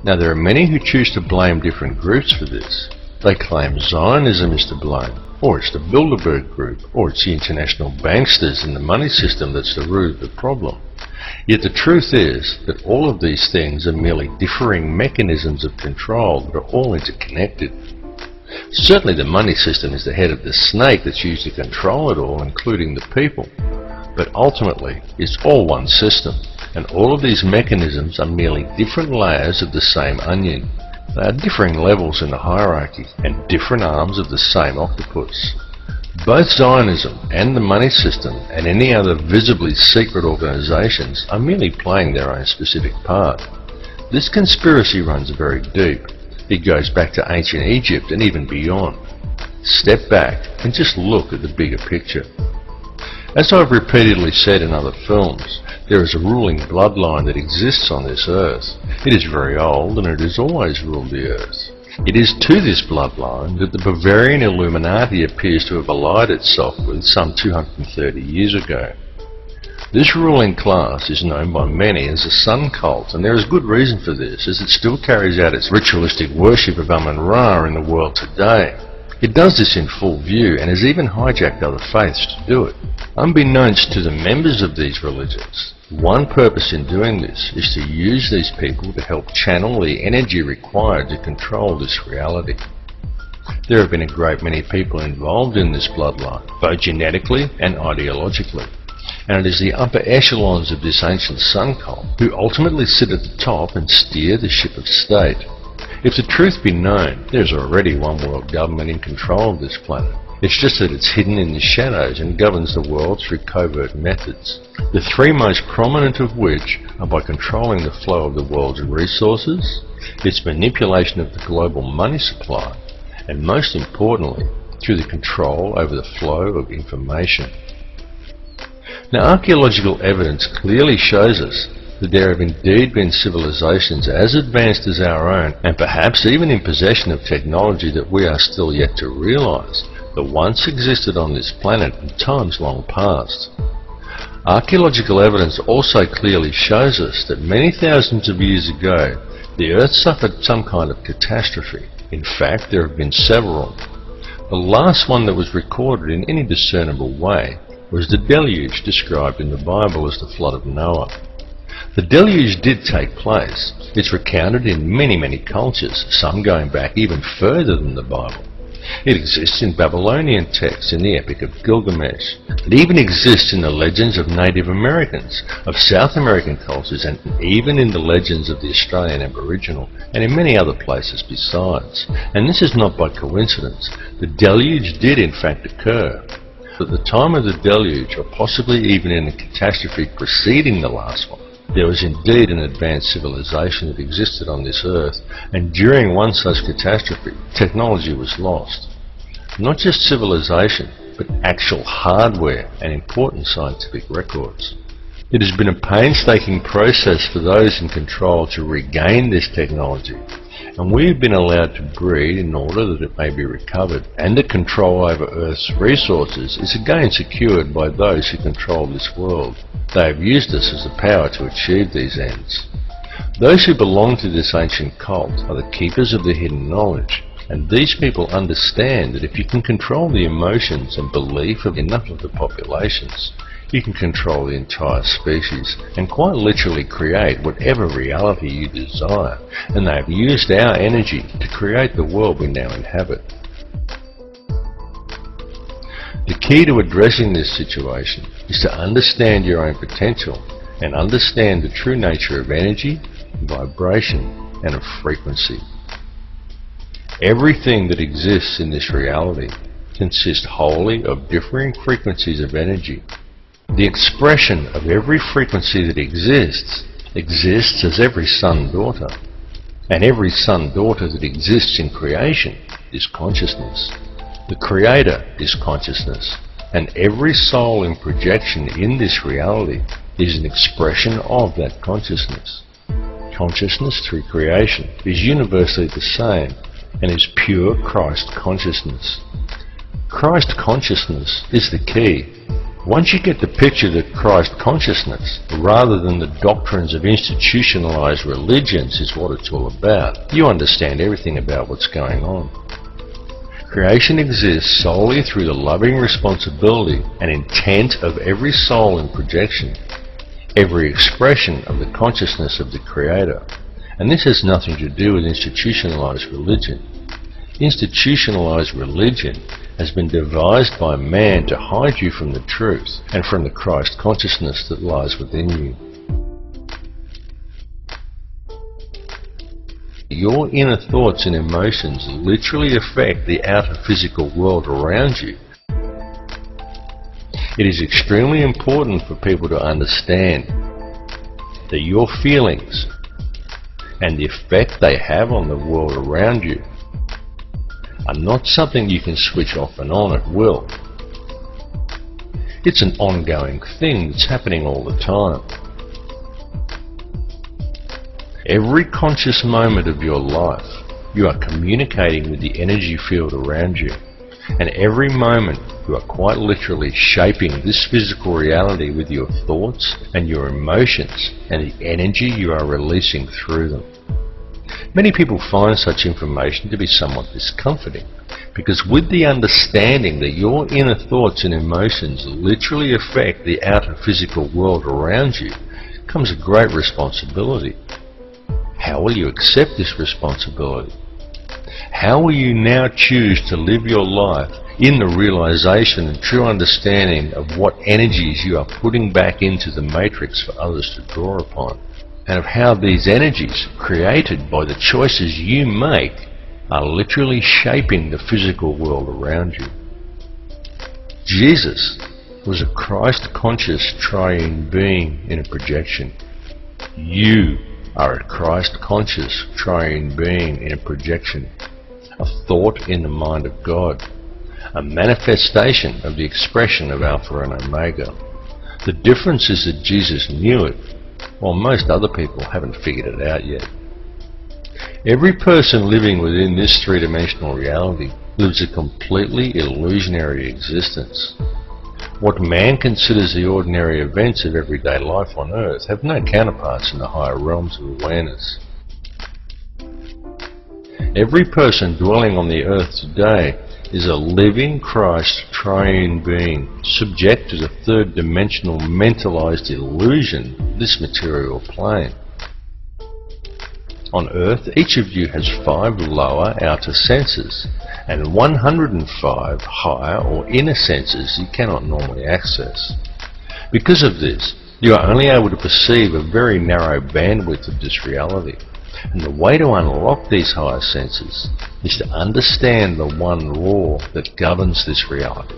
Now there are many who choose to blame different groups for this. They claim Zionism is to blame, or it's the Bilderberg Group, or it's the international banksters and the money system that's the root of the problem. Yet the truth is that all of these things are merely differing mechanisms of control that are all interconnected. Certainly the money system is the head of the snake that's used to control it all, including the people. But ultimately, it's all one system, and all of these mechanisms are merely different layers of the same onion. They are differing levels in the hierarchy, and different arms of the same octopus. Both Zionism and the money system and any other visibly secret organizations are merely playing their own specific part. This conspiracy runs very deep. It goes back to ancient Egypt and even beyond. Step back and just look at the bigger picture. As I've repeatedly said in other films, there is a ruling bloodline that exists on this earth. It is very old and it has always ruled the earth. It is to this bloodline that the Bavarian Illuminati appears to have allied itself with some 230 years ago. This ruling class is known by many as the Sun Cult, and there is good reason for this, as it still carries out its ritualistic worship of Amun-Ra in the world today. It does this in full view and has even hijacked other faiths to do it. Unbeknownst to the members of these religions, one purpose in doing this is to use these people to help channel the energy required to control this reality. There have been a great many people involved in this bloodline, both genetically and ideologically. And it is the upper echelons of this ancient sun cult who ultimately sit at the top and steer the ship of state. If the truth be known, there is already one world government in control of this planet. It's just that it's hidden in the shadows and governs the world through covert methods. The three most prominent of which are by controlling the flow of the world's resources, its manipulation of the global money supply, and most importantly, through the control over the flow of information. Now, archaeological evidence clearly shows us that there have indeed been civilizations as advanced as our own, and perhaps even in possession of technology that we are still yet to realize, that once existed on this planet in times long past. Archaeological evidence also clearly shows us that many thousands of years ago, the Earth suffered some kind of catastrophe. In fact, there have been several. The last one that was recorded in any discernible way was the deluge described in the Bible as the flood of Noah. The deluge did take place. It's recounted in many cultures, some going back even further than the Bible. It exists in Babylonian texts in the Epic of Gilgamesh. It even exists in the legends of Native Americans, of South American cultures, and even in the legends of the Australian Aboriginal, and in many other places besides. And this is not by coincidence. The deluge did in fact occur. At the time of the deluge, or possibly even in the catastrophe preceding the last one, there was indeed an advanced civilization that existed on this earth, and during one such catastrophe, technology was lost. Not just civilization, but actual hardware and important scientific records. It has been a painstaking process for those in control to regain this technology, and we have been allowed to breed in order that it may be recovered, and the control over Earth's resources is again secured by those who control this world. They have used us as a power to achieve these ends. Those who belong to this ancient cult are the keepers of the hidden knowledge, and these people understand that if you can control the emotions and belief of enough of the populations, you can control the entire species and quite literally create whatever reality you desire, and they have used our energy to create the world we now inhabit. The key to addressing this situation is to understand your own potential and understand the true nature of energy, vibration, and of frequency. Everything that exists in this reality consists wholly of differing frequencies of energy. The expression of every frequency that exists as every son-daughter, and every son-daughter that exists in creation is consciousness. The Creator is consciousness, and every soul in projection in this reality is an expression of that consciousness. Consciousness through creation is universally the same and is pure Christ consciousness. Christ consciousness is the key. Once you get the picture that Christ consciousness, rather than the doctrines of institutionalized religions, is what it's all about, you understand everything about what's going on. Creation exists solely through the loving responsibility and intent of every soul in projection, every expression of the consciousness of the Creator. And this has nothing to do with institutionalized religion. Institutionalized religion has been devised by man to hide you from the truth and from the Christ consciousness that lies within you. Your inner thoughts and emotions literally affect the outer physical world around you. It is extremely important for people to understand that your feelings and the effect they have on the world around you are not something you can switch off and on at will. It's an ongoing thing that's happening all the time. Every conscious moment of your life, you are communicating with the energy field around you. And every moment, you are quite literally shaping this physical reality with your thoughts and your emotions and the energy you are releasing through them. Many people find such information to be somewhat discomforting, because with the understanding that your inner thoughts and emotions literally affect the outer physical world around you comes a great responsibility. How will you accept this responsibility? How will you now choose to live your life in the realization and true understanding of what energies you are putting back into the matrix for others to draw upon, and of how these energies, created by the choices you make, are literally shaping the physical world around you? Jesus was a Christ-conscious triune being in a projection. You are a Christ-conscious triune being in a projection, a thought in the mind of God, a manifestation of the expression of Alpha and Omega. The difference is that Jesus knew it, while most other people haven't figured it out yet. Every person living within this three-dimensional reality lives a completely illusionary existence. What man considers the ordinary events of everyday life on earth have no counterparts in the higher realms of awareness. Every person dwelling on the earth today is a living Christ triune being, subject to the third-dimensional mentalized illusion of this material plane. On earth, each of you has 5 lower outer senses and 105 higher or inner senses you cannot normally access. Because of this, you are only able to perceive a very narrow bandwidth of this reality. And the way to unlock these higher senses is to understand the one law that governs this reality.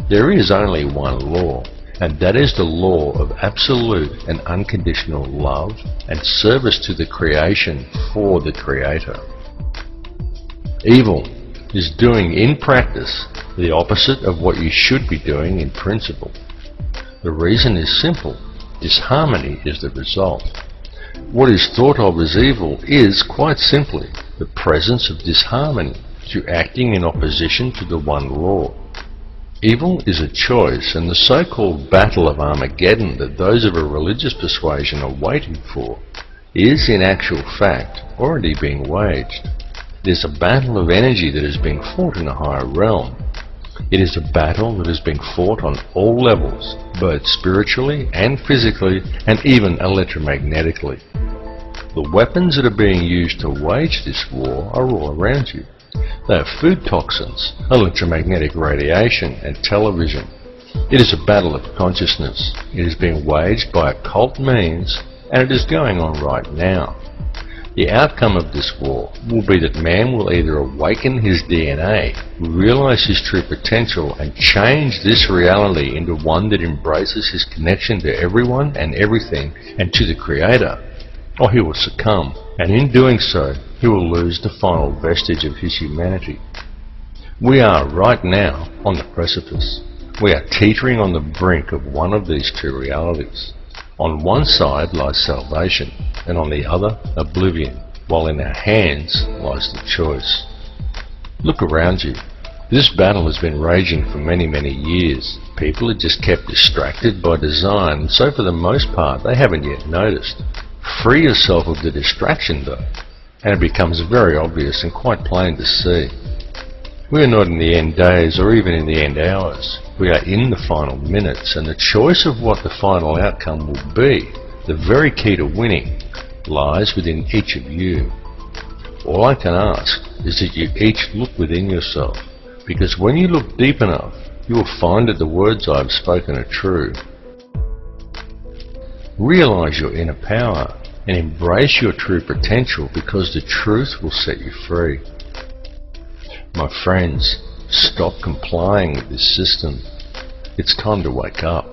There is only one law, and that is the law of absolute and unconditional love and service to the creation for the Creator. Evil is doing in practice the opposite of what you should be doing in principle. The reason is simple. Disharmony is the result. What is thought of as evil is, quite simply, the presence of disharmony through acting in opposition to the one law. Evil is a choice, and the so-called battle of Armageddon that those of a religious persuasion are waiting for is, in actual fact, already being waged. It is a battle of energy that is being fought in a higher realm. It is a battle that is being fought on all levels, both spiritually and physically, and even electromagnetically. The weapons that are being used to wage this war are all around you. They are food toxins, electromagnetic radiation, and television. It is a battle of consciousness. It is being waged by occult means, and it is going on right now. The outcome of this war will be that man will either awaken his DNA, realize his true potential, and change this reality into one that embraces his connection to everyone and everything and to the Creator, or he will succumb, and in doing so, he will lose the final vestige of his humanity. We are right now on the precipice. We are teetering on the brink of one of these two realities. On one side lies salvation, and on the other, oblivion, while in our hands lies the choice. Look around you. This battle has been raging for many, many years. People are just kept distracted by design, so for the most part they haven't yet noticed. Free yourself of the distraction though, and it becomes very obvious and quite plain to see. We are not in the end days or even in the end hours. We are in the final minutes, and the choice of what the final outcome will be, the very key to winning, lies within each of you. All I can ask is that you each look within yourself, because when you look deep enough, you will find that the words I have spoken are true. Realize your inner power and embrace your true potential, because the truth will set you free. My friends, stop complying with this system. It's time to wake up.